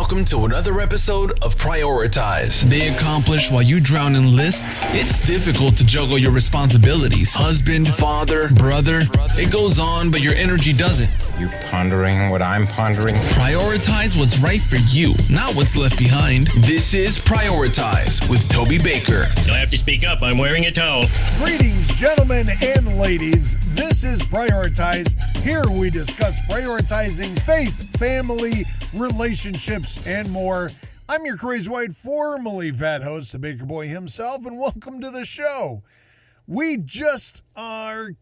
Welcome to another episode of Prioritize. They accomplish while you drown in lists. It's difficult to juggle your responsibilities. Husband, father, brother. It goes on, but your energy doesn't. You pondering what I'm pondering? Prioritize what's right for you, not what's left behind. This is Prioritize with Toby Baker. You'll have to speak up. I'm wearing a towel. Greetings, gentlemen and ladies. This is Prioritize. Here we discuss prioritizing faith, family, relationships, and more. I'm your crazy white, formerly fat host, the Baker Boy himself, and welcome to the show. We're towards the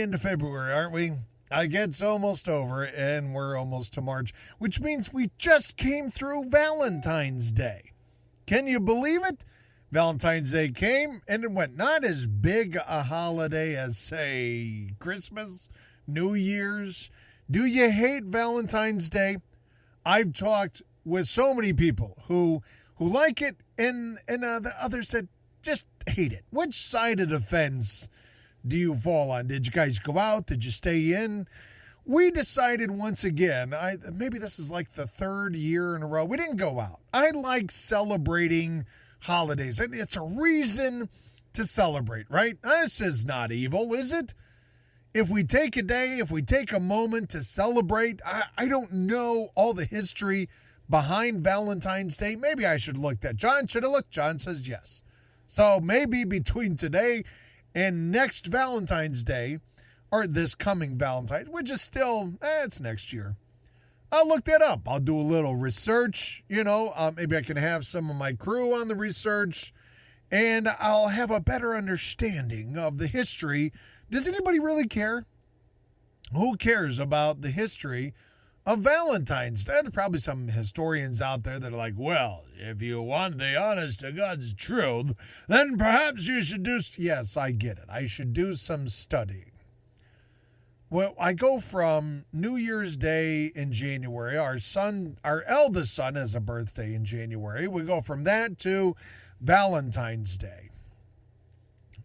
end of February, aren't we? I guess it's almost over, and we're almost to March, which means we just came through Valentine's Day. Can you believe it? Valentine's Day came, and it went. Not as big a holiday as, say, Christmas, New Year's. Do you hate Valentine's Day? I've talked with so many people who like it, and the others that just hate it. Which side of the fence do you fall on? Did you guys go out? Did you stay in? We decided once again, maybe this is like the third year in a row, we didn't go out. I like celebrating holidays. It's a reason to celebrate, right? This is not evil, is it? If we take a day, if we take a moment to celebrate, I don't know all the history behind Valentine's Day. Maybe I should look that. John should have looked. John says yes. So maybe between today and next Valentine's Day, or this coming Valentine's, which is still, it's next year. I'll look that up. I'll do a little research, maybe I can have some of my crew on the research, and I'll have a better understanding of the history. Does anybody really care? Who cares about the history of Valentine's Day? There's probably some historians out there that are like, well, if you want the honest to God's truth, then perhaps you should do... Yes, I get it. I should do some studying. Well, I go from New Year's Day in January. Our eldest son has a birthday in January. We go from that to Valentine's Day.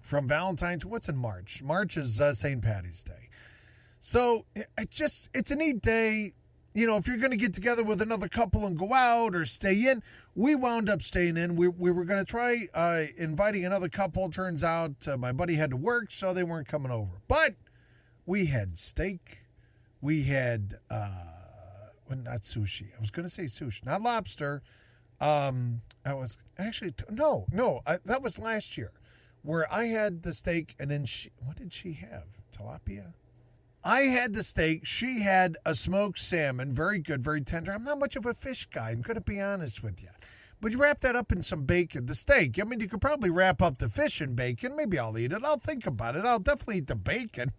From Valentine's, what's in March? March is St. Patty's Day. So it's a neat day. If you're going to get together with another couple and go out or stay in, we wound up staying in. We were going to try inviting another couple. Turns out my buddy had to work, so they weren't coming over. But we had steak. We had, not sushi. I was going to say sushi, not lobster. That was last year where I had the steak and then what did she have? Tilapia? I had the steak. She had a smoked salmon. Very good, very tender. I'm not much of a fish guy. I'm going to be honest with you. But you wrap that up in some bacon. The steak, you could probably wrap up the fish in bacon. Maybe I'll eat it. I'll think about it. I'll definitely eat the bacon.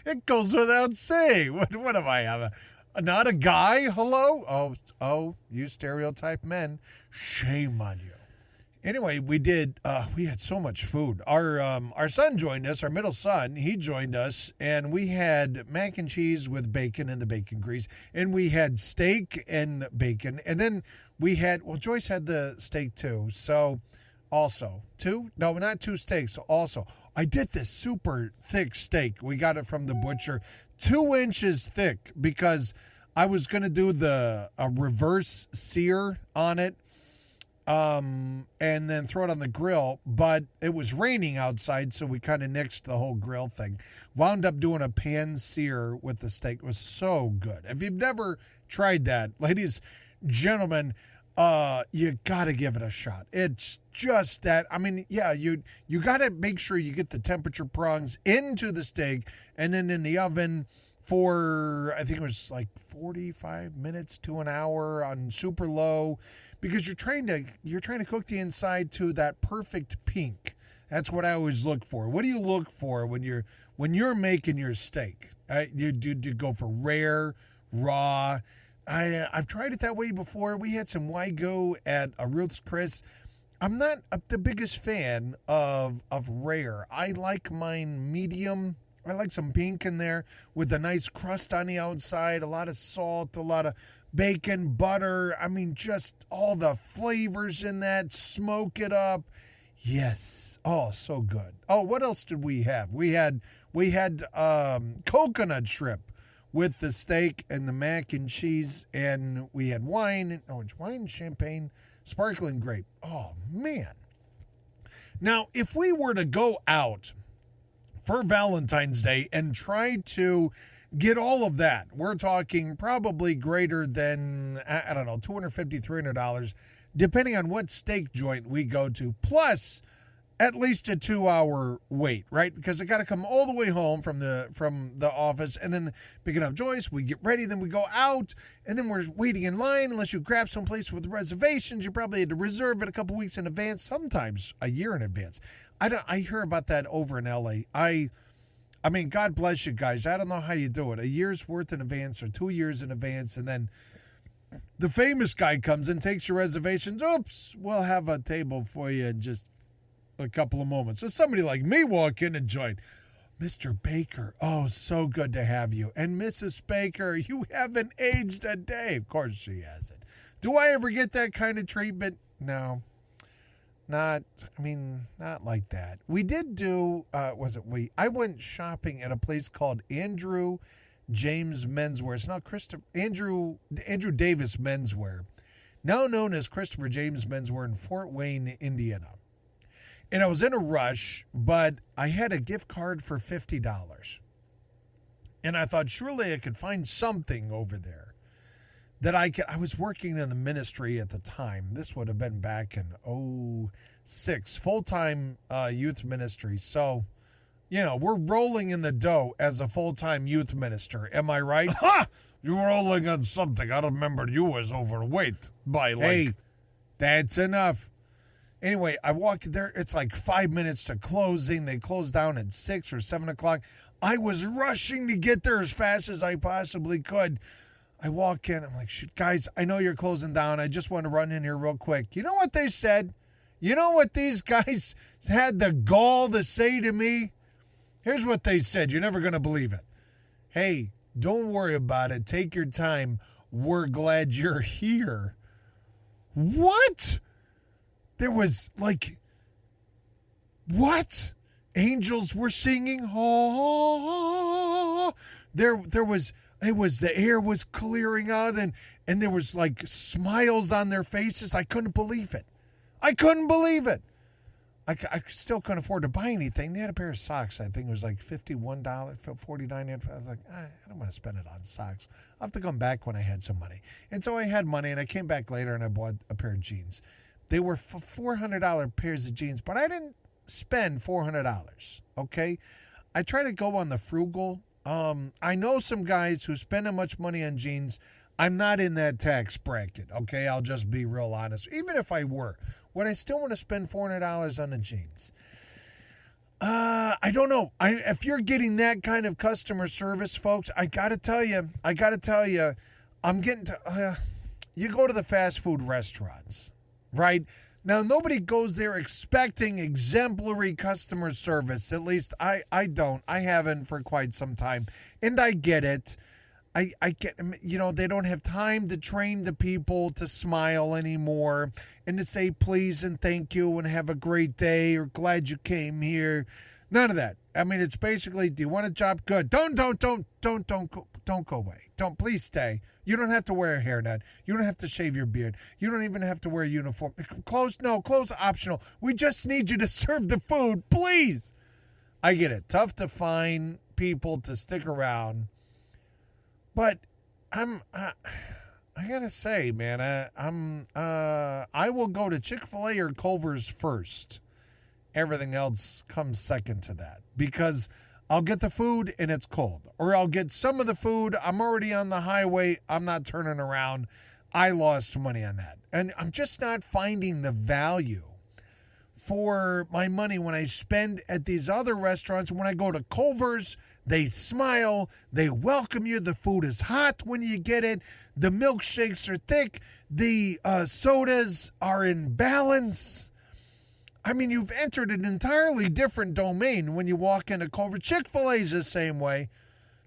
It goes without saying. What am I? Not a guy? Hello? Oh, you stereotype men. Shame on you. Anyway, we had so much food. Our son joined us, our middle son, he joined us, and we had mac and cheese with bacon and the bacon grease, and we had steak and bacon, and then Joyce had the steak too, so also, not two steaks, also, I did this super thick steak. We got it from the butcher, 2 inches thick, because I was going to do a reverse sear on it, and then throw it on the grill, but it was raining outside, so we kind of nixed the whole grill thing. Wound up doing a pan sear with the steak. It was so good. If you've never tried that, ladies, gentlemen, you got to give it a shot. It's just that, you got to make sure you get the temperature prongs into the steak and then in the oven for, I think it was like 45 minutes to an hour on super low, because you're trying to cook the inside to that perfect pink. That's what I always look for. What do you look for when you're making your steak? You go for rare, raw. I've tried it that way before. We had some Wagyu at a Ruth's Chris. I'm not the biggest fan of rare. I like mine medium. I like some pink in there with a nice crust on the outside, a lot of salt, a lot of bacon, butter. Just all the flavors in that. Smoke it up. Yes. Oh, so good. Oh, what else did we have? We had coconut shrimp with the steak and the mac and cheese, and we had wine, orange wine, champagne, sparkling grape. Oh, man. Now, if we were to go out for Valentine's Day and try to get all of that, we're talking probably greater than, I don't know, $250, $300, depending on what steak joint we go to, plus at least a 2-hour wait, right? Because I got to come all the way home from the office and then picking up Joyce. We get ready, then we go out, and then we're waiting in line. Unless you grab someplace with reservations, you probably had to reserve it a couple weeks in advance, sometimes a year in advance. I hear about that over in LA. I mean, God bless you guys. I don't know how you do it. A year's worth in advance or 2 years in advance, and then the famous guy comes and takes your reservations. Oops, we'll have a table for you in just a couple of moments. So somebody like me walk in and join. Mr. Baker, oh, so good to have you. And Mrs. Baker, you haven't aged a day. Of course she hasn't. Do I ever get that kind of treatment? No. Not like that. We did do, I went shopping at a place called Andrew James Menswear. It's not Andrew Davis Menswear, now known as Christopher James Menswear in Fort Wayne, Indiana. And I was in a rush, but I had a gift card for $50. And I thought surely I could find something over there that I was working in the ministry at the time. This would have been back in 2006, full-time youth ministry. So, we're rolling in the dough as a full-time youth minister. Am I right? Ha! You're rolling on something. I remember you was overweight by Hey, that's enough. Anyway, I walked there. It's like 5 minutes to closing. They closed down at 6 or 7 o'clock. I was rushing to get there as fast as I possibly could. I walk in. I'm like, shoot, guys, I know you're closing down. I just want to run in here real quick. You know what they said? You know what these guys had the gall to say to me? Here's what they said. You're never going to believe it. Hey, don't worry about it. Take your time. We're glad you're here. What? There was what? Angels were singing. Oh, the air was clearing out and there was smiles on their faces. I couldn't believe it. I still couldn't afford to buy anything. They had a pair of socks. I think it was $51, $49. I was like, I don't want to spend it on socks. I'll have to come back when I had some money. And so I had money and I came back later and I bought a pair of jeans. They were $400 pairs of jeans, but I didn't spend $400, okay? I try to go on the frugal. I know some guys who spend that much money on jeans. I'm not in that tax bracket, okay? I'll just be real honest. Even if I were, would I still want to spend $400 on the jeans? I don't know. If you're getting that kind of customer service, folks, I got to tell you, I'm getting to, you go to the fast food restaurants. Right? Now, nobody goes there expecting exemplary customer service. At least I don't. I haven't for quite some time. And I get it. I get, they don't have time to train the people to smile anymore and to say please and thank you and have a great day or glad you came here. None of that. I mean, it's basically, do you want a job? Good. Don't go away. Don't, please stay. You don't have to wear a hairnet. You don't have to shave your beard. You don't even have to wear a uniform. Clothes optional. We just need you to serve the food, please. I get it. Tough to find people to stick around. But I gotta say, man, I will go to Chick-fil-A or Culver's first. Everything else comes second to that because I'll get the food and it's cold, or I'll get some of the food. I'm already on the highway. I'm not turning around. I lost money on that. And I'm just not finding the value for my money when I spend at these other restaurants. When I go to Culver's, they smile. They welcome you. The food is hot when you get it. The milkshakes are thick. The sodas are in balance. I mean, you've entered an entirely different domain when you walk into Culver. Chick-fil-A's the same way.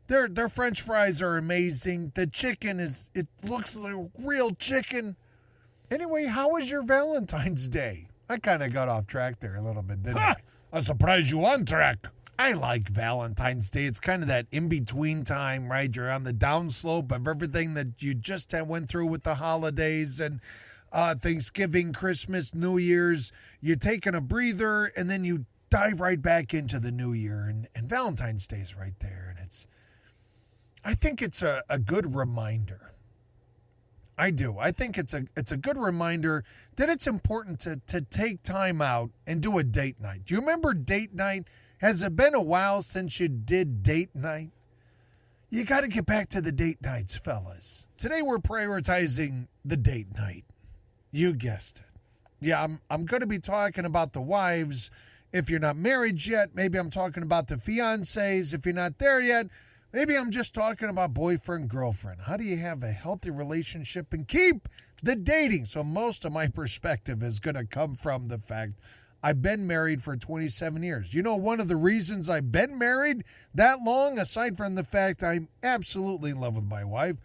Their French fries are amazing. The chicken it looks like real chicken. Anyway, how was your Valentine's Day? I kind of got off track there a little bit, didn't I? I'm surprised you on track. I like Valentine's Day. It's kind of that in-between time, right? You're on the downslope of everything that you just went through with the holidays and Thanksgiving, Christmas, New Year's. You're taking a breather, and then you dive right back into the new year. And Valentine's Day is right there. And I think it's a good reminder. I do. I think it's a good reminder that it's important to take time out and do a date night. Do you remember date night? Has it been a while since you did date night? You got to get back to the date nights, fellas. Today we're prioritizing the date night. You guessed it. Yeah, I'm going to be talking about the wives if you're not married yet. Maybe I'm talking about the fiancés if you're not there yet. Maybe I'm just talking about boyfriend, girlfriend. How do you have a healthy relationship and keep the dating? So most of my perspective is going to come from the fact I've been married for 27 years. You know, one of the reasons I've been married that long, aside from the fact I'm absolutely in love with my wife,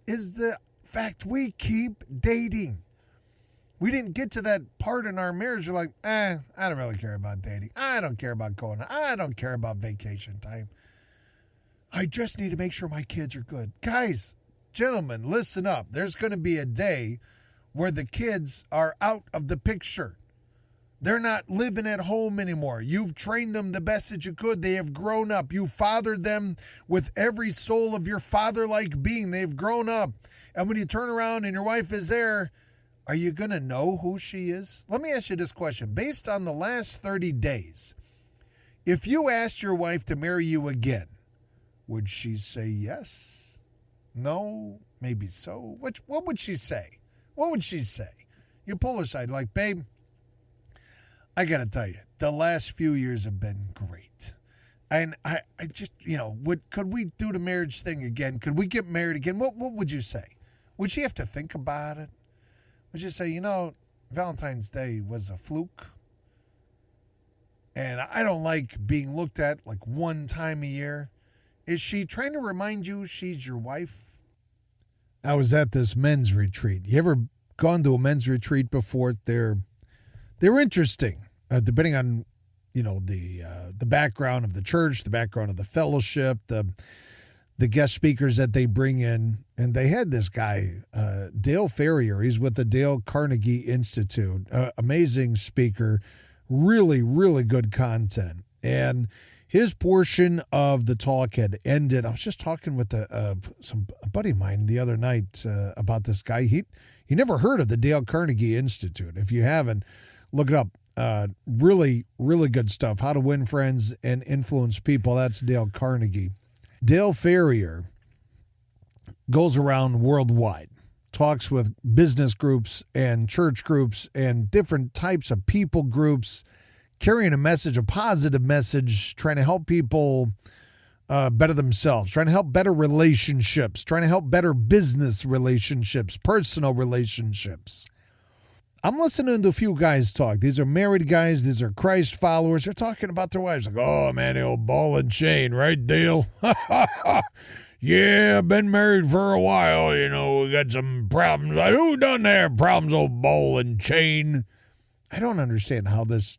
is the fact we keep dating. We didn't get to that part in our marriage. You're like, I don't really care about dating. I don't care about going. I don't care about vacation time. I just need to make sure my kids are good. Guys, gentlemen, listen up. There's going to be a day where the kids are out of the picture. They're not living at home anymore. You've trained them the best that you could. They have grown up. You fathered them with every soul of your father-like being. They've grown up. And when you turn around and your wife is there, are you going to know who she is? Let me ask you this question. Based on the last 30 days, if you asked your wife to marry you again, would she say yes? No? Maybe so? What would she say? What would she say? You pull her aside like, babe, I got to tell you, the last few years have been great. And I just, could we do the marriage thing again? Could we get married again? What would you say? Would she have to think about it? Would you say, Valentine's Day was a fluke? And I don't like being looked at like one time a year. Is she trying to remind you she's your wife? I was at this men's retreat. You ever gone to a men's retreat before? They're interesting. Depending on, the background of the church, the background of the fellowship, the guest speakers that they bring in. And they had this guy, Dale Ferrier. He's with the Dale Carnegie Institute. Amazing speaker. Really, really good content. And his portion of the talk had ended. I was just talking with a buddy of mine the other night about this guy. He never heard of the Dale Carnegie Institute. If you haven't, look it up. Really, really good stuff. How to Win Friends and Influence People. That's Dale Carnegie. Dale Ferrier goes around worldwide, talks with business groups and church groups and different types of people groups, carrying a message, a positive message, trying to help people better themselves, trying to help better relationships, trying to help better business relationships, personal relationships. I'm listening to a few guys talk. These are married guys. These are Christ followers. They're talking about their wives. Like, oh, man, the old ball and chain, right, Dale? Yeah, been married for a while. We got some problems. Like, who done have problems, old ball and chain? I don't understand how this...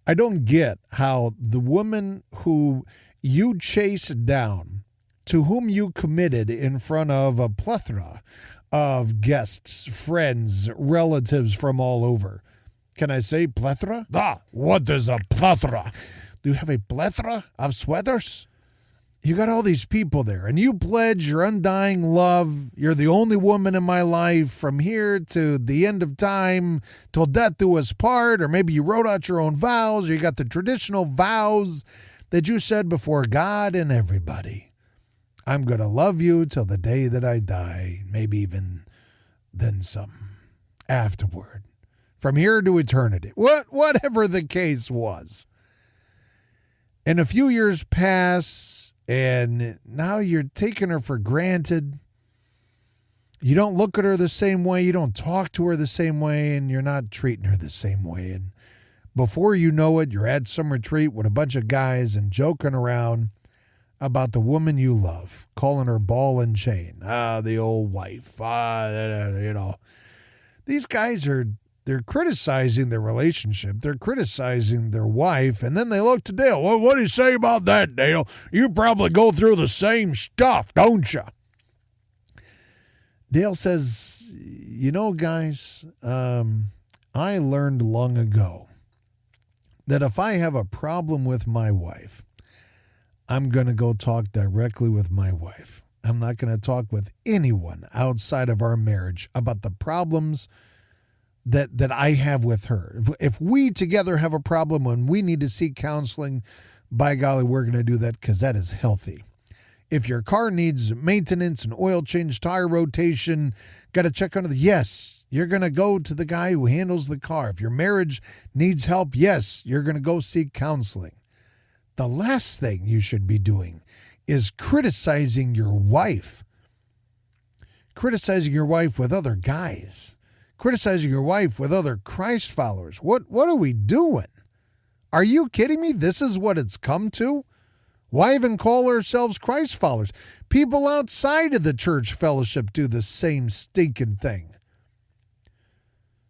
I don't get how the woman who you chased down, to whom you committed in front of a plethora of guests, friends, relatives from all over. Can I say plethora? What is a plethora? Do you have a plethora of sweaters? You got all these people there, and you pledge your undying love. You're the only woman in my life from here to the end of time, till death do us part, or maybe you wrote out your own vows, or you got the traditional vows that you said before God and everybody. I'm going to love you till the day that I die, maybe even then some afterward. From here to eternity. Whatever the case was. And a few years pass, and now you're taking her for granted. You don't look at her the same way. You don't talk to her the same way, and you're not treating her the same way. And before you know it, you're at some retreat with a bunch of guys and joking around about the woman you love, calling her ball and chain. The old wife. These guys are They're criticizing their relationship. They're criticizing their wife. And then they look to Dale. Well, what do you say about that, Dale? You probably go through the same stuff, don't you? Dale says, guys, I learned long ago that if I have a problem with my wife, I'm going to go talk directly with my wife. I'm not going to talk with anyone outside of our marriage about the problems that I have with her. If we together have a problem when we need to seek counseling, by golly, we're going to do that because that is healthy. If your car needs maintenance and oil change, tire rotation, got to check under yes, you're going to go to the guy who handles the car. If your marriage needs help, yes, you're going to go seek counseling. The last thing you should be doing is criticizing your wife. Criticizing your wife with other guys. Criticizing your wife with other Christ followers. What are we doing? Are you kidding me? This is what it's come to? Why even call ourselves Christ followers? People outside of the church fellowship do the same stinking thing.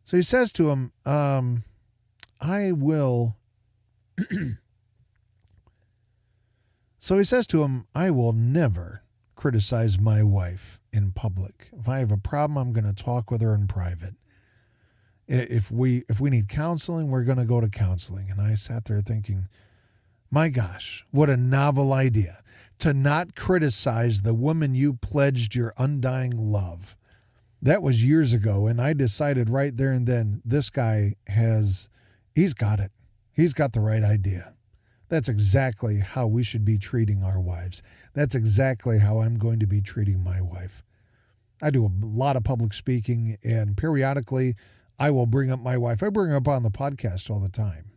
So he says to him, I will never criticize my wife in public. If I have a problem, I'm going to talk with her in private. If we need counseling, we're going to go to counseling. And I sat there thinking, my gosh, what a novel idea to not criticize the woman you pledged your undying love. That was years ago, and I decided right there and then, this guy he's got it. He's got the right idea. That's exactly how we should be treating our wives. That's exactly how I'm going to be treating my wife. I do a lot of public speaking, and periodically I will bring up my wife. I bring her up on the podcast all the time.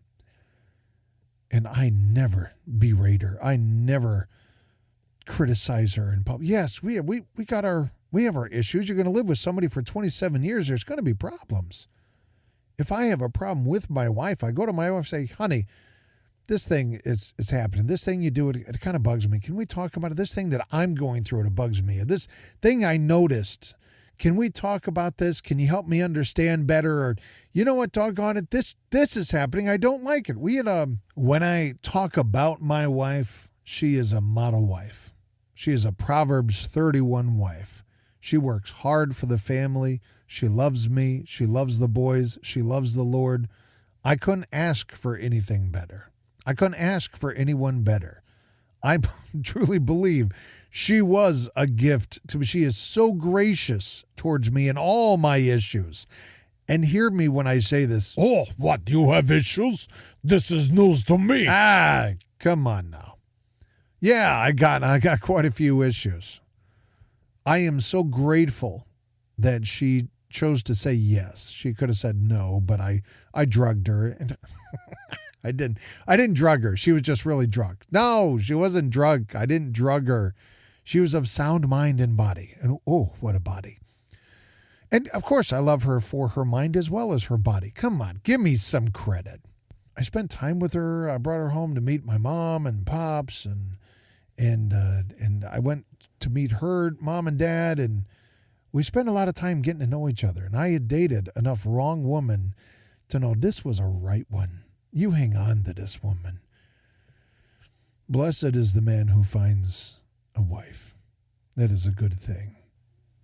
And I never berate her. I never criticize her in public. Yes, we have our issues. You're going to live with somebody for 27 years. There's going to be problems. If I have a problem with my wife, I go to my wife and say, honey, this thing is happening. This thing you do, it kind of bugs me. Can we talk about it? This thing that I'm going through, it bugs me. This thing I noticed, can we talk about this? Can you help me understand better? Or, you know what, doggone it, this is happening. I don't like it. When I talk about my wife, she is a model wife. She is a Proverbs 31 wife. She works hard for the family. She loves me. She loves the boys. She loves the Lord. I couldn't ask for anything better. I couldn't ask for anyone better. I truly believe she was a gift to me. She is so gracious towards me in all my issues. And hear me when I say this. Oh, what? You have issues? This is news to me. Come on now. Yeah, I got quite a few issues. I am so grateful that she chose to say yes. She could have said no, but I drugged her. And I didn't drug her. She was just really drunk. No, she wasn't drunk. I didn't drug her. She was of sound mind and body. And oh, what a body. And of course, I love her for her mind as well as her body. Come on, give me some credit. I spent time with her. I brought her home to meet my mom and pops, and I went to meet her mom and dad, and we spent a lot of time getting to know each other. And I had dated enough wrong women to know this was a right one. You hang on to this woman. Blessed is the man who finds a wife. That is a good thing.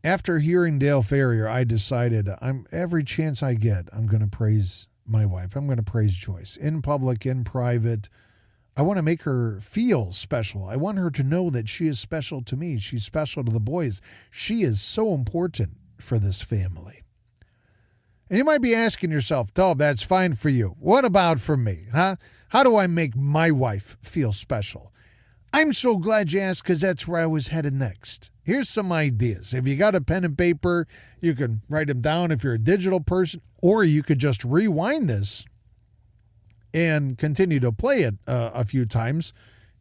After hearing Dale Ferrier, I decided every chance I get, I'm going to praise my wife. I'm going to praise Joyce in public, in private. I want to make her feel special. I want her to know that she is special to me. She's special to the boys. She is so important for this family. And you might be asking yourself, Tob, that's fine for you. What about for me, huh? How do I make my wife feel special? I'm so glad you asked, because that's where I was headed next. Here's some ideas. If you got a pen and paper, you can write them down if you're a digital person, or you could just rewind this and continue to play it a few times.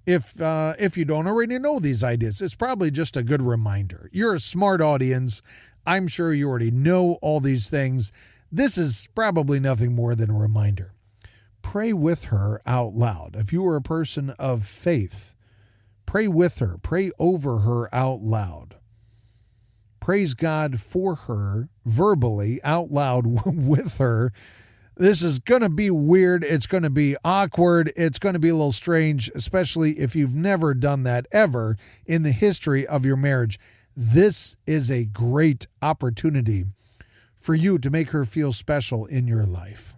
If you don't already know these ideas, it's probably just a good reminder. You're a smart audience. I'm sure you already know all these things. This is probably nothing more than a reminder. Pray with her out loud. If you are a person of faith, pray with her. Pray over her out loud. praise God for her verbally out loud with her. This is going to be weird. It's going to be awkward. It's going to be a little strange, especially if you've never done that ever in the history of your marriage. This is a great opportunity for you to make her feel special in your life.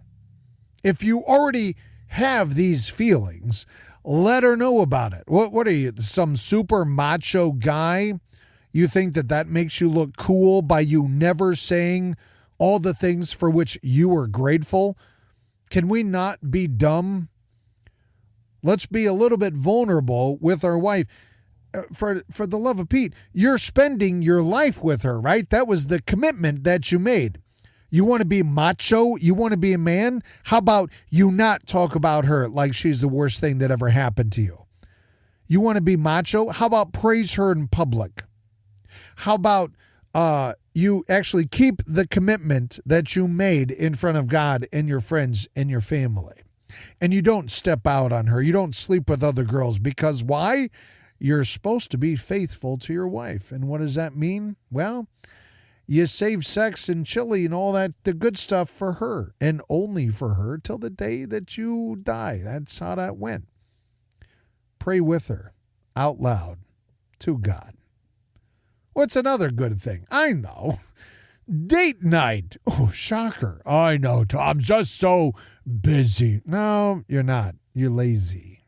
If you already have these feelings, let her know about it. What are you, some super macho guy? You think that makes you look cool by you never saying all the things for which you are grateful? Can we not be dumb? Let's be a little bit vulnerable with our wife. For the love of Pete, you're spending your life with her, right? That was the commitment that you made. You want to be macho? You want to be a man? How about you not talk about her like she's the worst thing that ever happened to you? You want to be macho? How about praise her in public? How about you actually keep the commitment that you made in front of God and your friends and your family? And you don't step out on her. You don't sleep with other girls. Because why? You're supposed to be faithful to your wife. And what does that mean? Well, you save sex and chili and all that, the good stuff for her and only for her till the day that you die. That's how that went. Pray with her out loud to God. What's another good thing? I know. Date night. Oh, shocker. I know, Tom. Just so busy. No, you're not. You're lazy.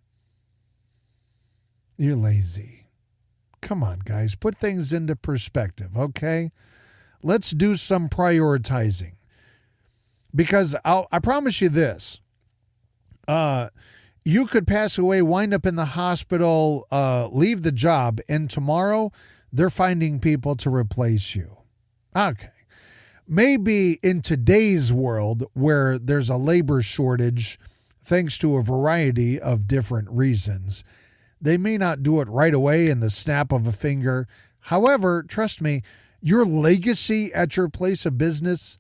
You're lazy. Come on, guys. Put things into perspective, okay? Let's do some prioritizing. Because I promise you this. You could pass away, wind up in the hospital, leave the job, and tomorrow they're finding people to replace you. Okay. Maybe in today's world where there's a labor shortage, thanks to a variety of different reasons, they may not do it right away in the snap of a finger. However, trust me, your legacy at your place of business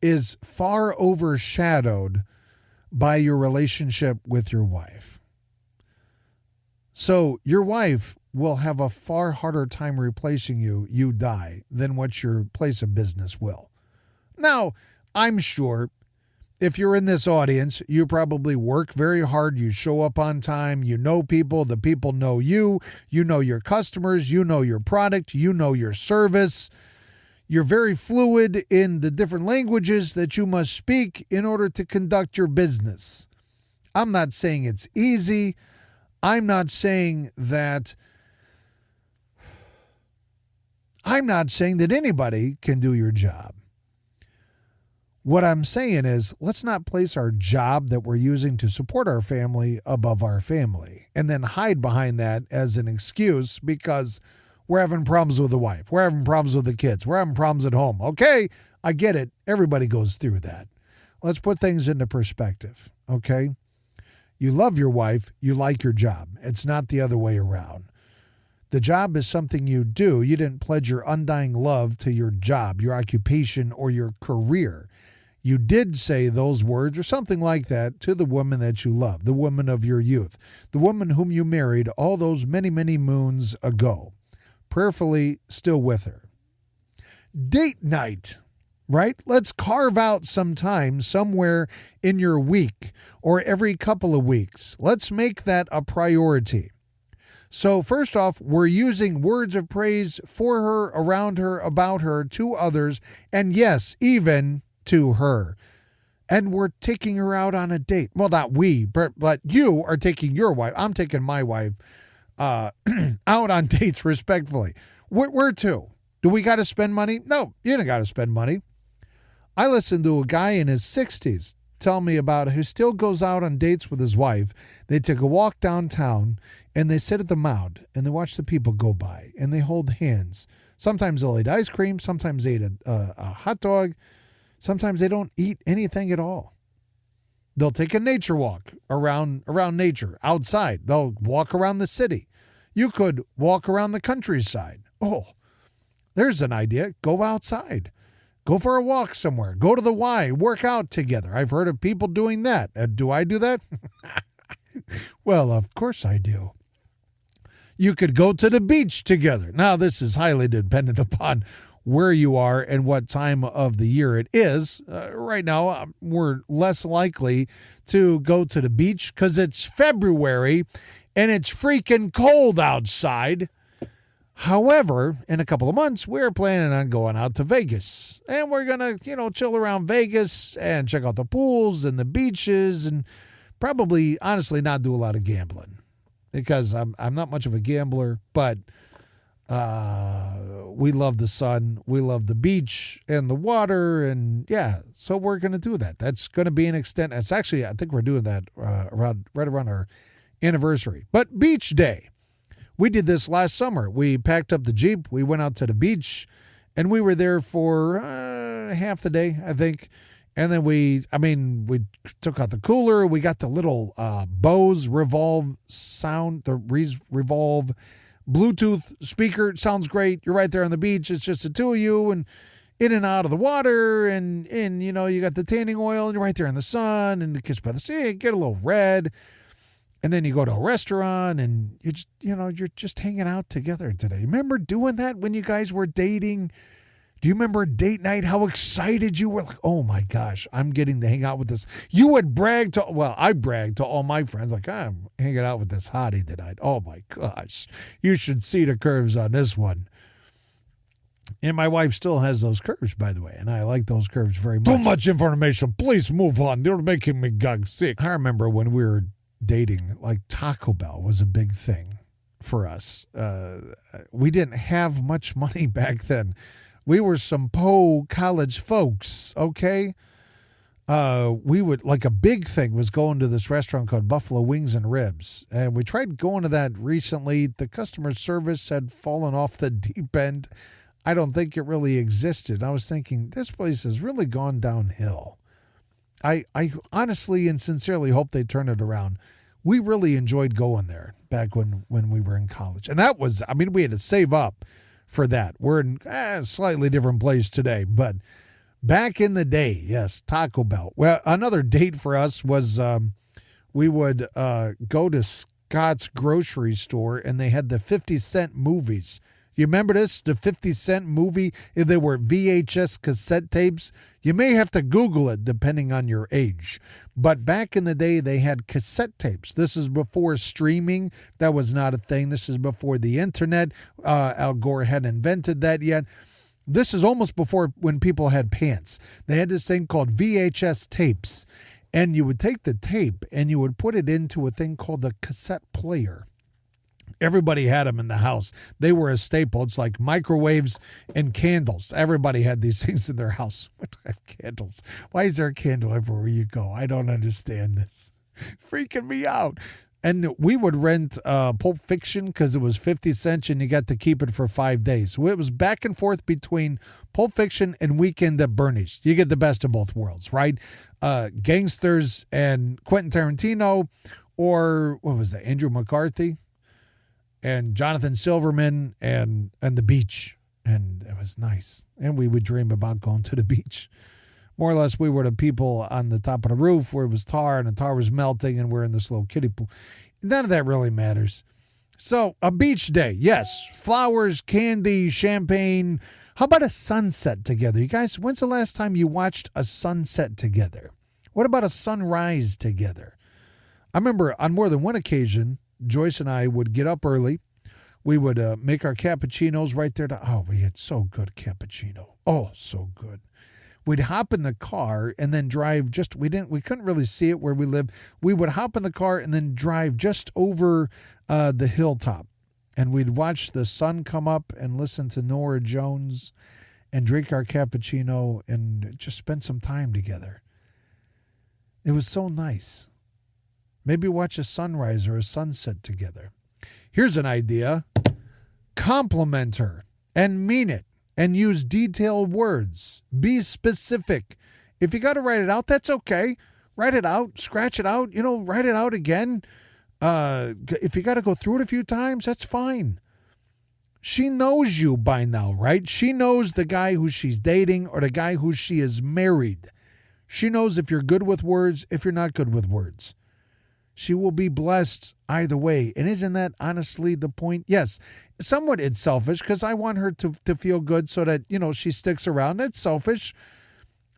is far overshadowed by your relationship with your wife. So your wife will have a far harder time replacing you die than what your place of business will. Now, I'm sure if you're in this audience, you probably work very hard. You show up on time. You know people. The people know you. You know your customers. You know your product. You know your service. You're very fluid in the different languages that you must speak in order to conduct your business. I'm not saying it's easy. I'm not saying that anybody can do your job. What I'm saying is, let's not place our job that we're using to support our family above our family and then hide behind that as an excuse because we're having problems with the wife. We're having problems with the kids. We're having problems at home. Okay, I get it. Everybody goes through that. Let's put things into perspective, okay? You love your wife. You like your job. It's not the other way around. The job is something you do. You didn't pledge your undying love to your job, your occupation, or your career. You did say those words or something like that to the woman that you love, the woman of your youth, the woman whom you married all those many, many moons ago, prayerfully still with her. Date night, right? Let's carve out some time somewhere in your week or every couple of weeks. Let's make that a priority. So first off, we're using words of praise for her, around her, about her, to others, and yes, even to her. And we're taking her out on a date. Well, not we, but you are taking your wife. I'm taking my wife out on dates respectfully. Where to? Do we got to spend money? No, you don't got to spend money. I listened to a guy in his 60s tell me about who still goes out on dates with his wife. They take a walk downtown and they sit at the mound and they watch the people go by and they hold hands. Sometimes they'll eat ice cream. Sometimes they eat a hot dog. Sometimes they don't eat anything at all. They'll take a nature walk around nature, outside. They'll walk around the city. You could walk around the countryside. Oh, there's an idea. Go outside. Go for a walk somewhere. Go to the Y. Work out together. I've heard of people doing that. Do I do that? Well, of course I do. You could go to the beach together. Now, this is highly dependent upon where you are and what time of the year it is. Right now, we're less likely to go to the beach because it's February and it's freaking cold outside. However, in a couple of months, we're planning on going out to Vegas. And we're going to, chill around Vegas and check out the pools and the beaches and probably, honestly, not do a lot of gambling. Because I'm not much of a gambler, but we love the sun, we love the beach and the water, and yeah, so we're going to do that. That's going to be an extent. It's actually, I think we're doing that right around our anniversary. But beach day, we did this last summer. We packed up the Jeep, we went out to the beach, and we were there for half the day, I think. And then we took out the cooler. We got the little Bose Revolve sound, the Revolve Bluetooth speaker. It sounds great. You're right there on the beach. It's just the two of you and in and out of the water. And you got the tanning oil and you're right there in the sun and the kiss by the sea. Get a little red. And then you go to a restaurant and you're just hanging out together today. Remember doing that when you guys were dating? Do you remember date night, how excited you were? Like, oh my gosh, I'm getting to hang out with this. You would brag I bragged to all my friends, like, I'm hanging out with this hottie tonight. Oh my gosh, you should see the curves on this one. And my wife still has those curves, by the way, and I like those curves very much. Too much information. Please move on. They're making me gug sick. I remember when we were dating, like Taco Bell was a big thing for us. We didn't have much money back then. We were some college folks, okay? We would, like, a big thing was going to this restaurant called Buffalo Wings and Ribs. And we tried going to that recently. The customer service had fallen off the deep end. I don't think it really existed. I was thinking, this place has really gone downhill. I honestly and sincerely hope they turn it around. We really enjoyed going there back when we were in college. And that was, we had to save up for that. We're in a slightly different place today, but back in the day, yes, Taco Bell. Well, another date for us was we would go to Scott's grocery store and they had the 50-cent movies. You remember this? The 50-cent movie? If they were VHS cassette tapes. You may have to Google it depending on your age. But back in the day, they had cassette tapes. This is before streaming. That was not a thing. This is before the internet. Al Gore hadn't invented that yet. This is almost before when people had pants. They had this thing called VHS tapes. And you would take the tape and you would put it into a thing called a cassette player. Everybody had them in the house. They were a staple. It's like microwaves and candles. Everybody had these things in their house. Candles. Why is there a candle everywhere you go? I don't understand this. Freaking me out. And we would rent Pulp Fiction because it was 50 cents and you got to keep it for 5 days. So it was back and forth between Pulp Fiction and Weekend at Bernie's. You get the best of both worlds, right? Gangsters and Quentin Tarantino, or what was that, Andrew McCarthy? And Jonathan Silverman and the beach. And it was nice. And we would dream about going to the beach. More or less, we were the people on the top of the roof where it was tar and the tar was melting and we're in this little kiddie pool. None of that really matters. So, a beach day. Yes. Flowers, candy, champagne. How about a sunset together? You guys, when's the last time you watched a sunset together? What about a sunrise together? I remember on more than one occasion, Joyce and I would get up early. We would make our cappuccinos right there. We had so good cappuccino. Oh, so good. We'd hop in the car and then drive we couldn't really see it where we lived. We would hop in the car and then drive just over the hilltop. And we'd watch the sun come up and listen to Norah Jones and drink our cappuccino and just spend some time together. It was so nice. Maybe watch a sunrise or a sunset together. Here's an idea. Compliment her and mean it and use detailed words. Be specific. If you got to write it out, that's okay. Write it out, scratch it out, write it out again. If you got to go through it a few times, that's fine. She knows you by now, right? She knows the guy who she's dating or the guy who she is married. She knows if you're good with words, if you're not good with words. She will be blessed either way. And isn't that honestly the point? Yes, somewhat it's selfish because I want her to feel good so that, she sticks around. That's selfish.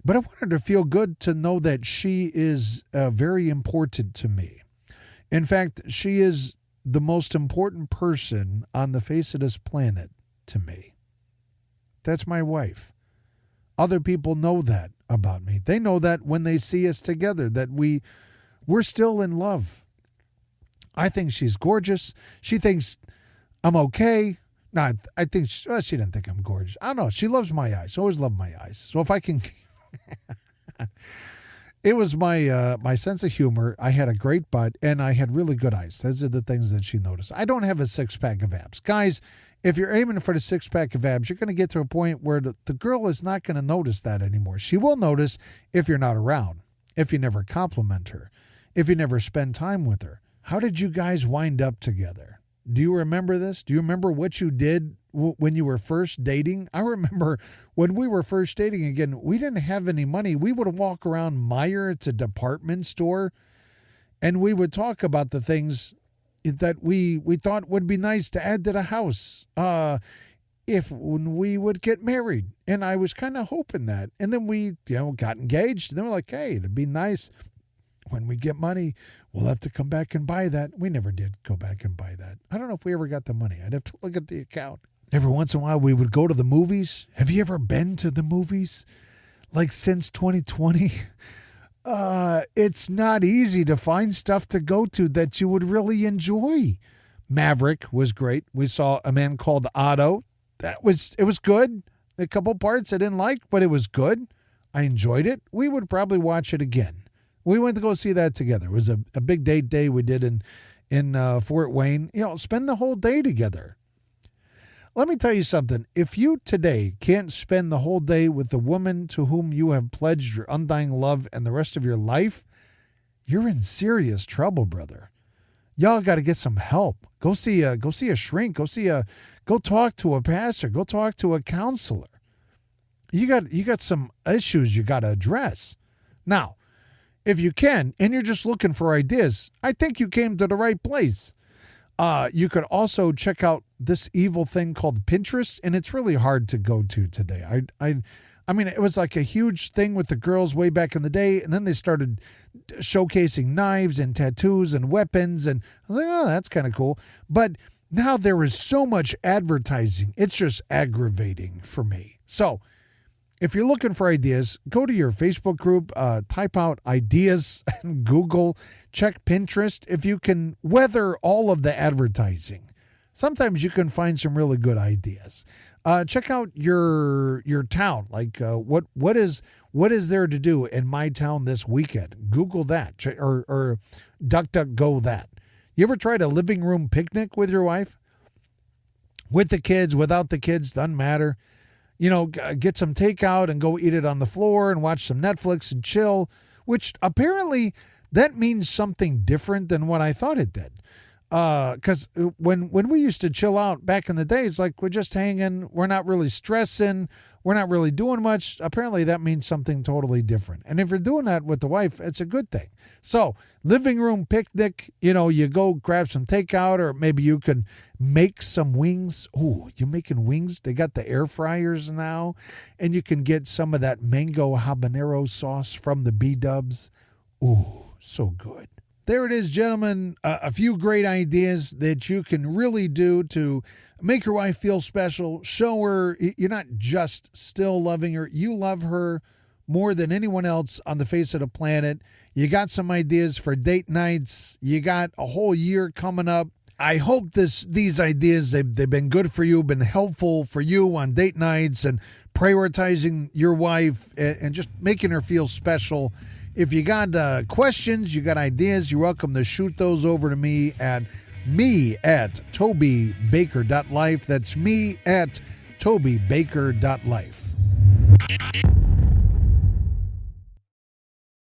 But I want her to feel good to know that she is very important to me. In fact, she is the most important person on the face of this planet to me. That's my wife. Other people know that about me. They know that when they see us together, that we're still in love. I think she's gorgeous. She thinks I'm okay. No, I think she didn't think I'm gorgeous. I don't know. She loves my eyes. Always loved my eyes. So if I can... It was my sense of humor. I had a great butt, and I had really good eyes. Those are the things that she noticed. I don't have a six-pack of abs. Guys, if you're aiming for the six-pack of abs, you're going to get to a point where the girl is not going to notice that anymore. She will notice if you're not around, if you never compliment her, if you never spend time with her. How did you guys wind up together? Do you remember this? Do you remember what you did when you were first dating? I remember when we were first dating, again, we didn't have any money. We would walk around Meijer, it's a department store, and we would talk about the things that we thought would be nice to add to the house when we would get married. And I was kind of hoping that. And then we, got engaged. And then we're like, hey, it'd be nice when we get money, we'll have to come back and buy that. We never did go back and buy that. I don't know if we ever got the money. I'd have to look at the account. Every once in a while, we would go to the movies. Have you ever been to the movies? Like since 2020? It's not easy to find stuff to go to that you would really enjoy. Maverick was great. We saw A Man Called Otto. It was good. A couple parts I didn't like, but it was good. I enjoyed it. We would probably watch it again. We went to go see that together. It was a big date day we did in Fort Wayne. Spend the whole day together. Let me tell you something. If you today can't spend the whole day with the woman to whom you have pledged your undying love and the rest of your life, you're in serious trouble, brother. Y'all got to get some help. Go see a shrink. Go talk to a pastor. Go talk to a counselor. You got some issues you got to address. Now, if you can, and you're just looking for ideas, I think you came to the right place. You could also check out this evil thing called Pinterest, and it's really hard to go to today. I mean, it was like a huge thing with the girls way back in the day, and then they started showcasing knives and tattoos and weapons, and I was like, oh, that's kind of cool. But now there is so much advertising. It's just aggravating for me. So if you're looking for ideas, go to your Facebook group, type out ideas, and Google, check Pinterest. If you can weather all of the advertising, sometimes you can find some really good ideas. Check out your town. Like what is there to do in my town this weekend? Google that or DuckDuckGo that. You ever tried a living room picnic with your wife? With the kids, without the kids, doesn't matter. Get some takeout and go eat it on the floor and watch some Netflix and chill, which apparently that means something different than what I thought it did. Because when we used to chill out back in the day, it's like we're just hanging. We're not really stressing. We're not really doing much. Apparently that means something totally different. And if you're doing that with the wife, it's a good thing. So living room picnic, you go grab some takeout, or maybe you can make some wings. Ooh, you making wings? They got the air fryers now, and you can get some of that mango habanero sauce from the B-Dubs. Ooh, so good. There it is, gentlemen. A few great ideas that you can really do to make your wife feel special. Show her you're not just still loving her. You love her more than anyone else on the face of the planet. You got some ideas for date nights. You got a whole year coming up. I hope these ideas, they've been good for you, been helpful for you on date nights and prioritizing your wife and just making her feel special. If you got questions, you got ideas, you're welcome to shoot those over to me at tobybaker.life. That's me at tobybaker.life.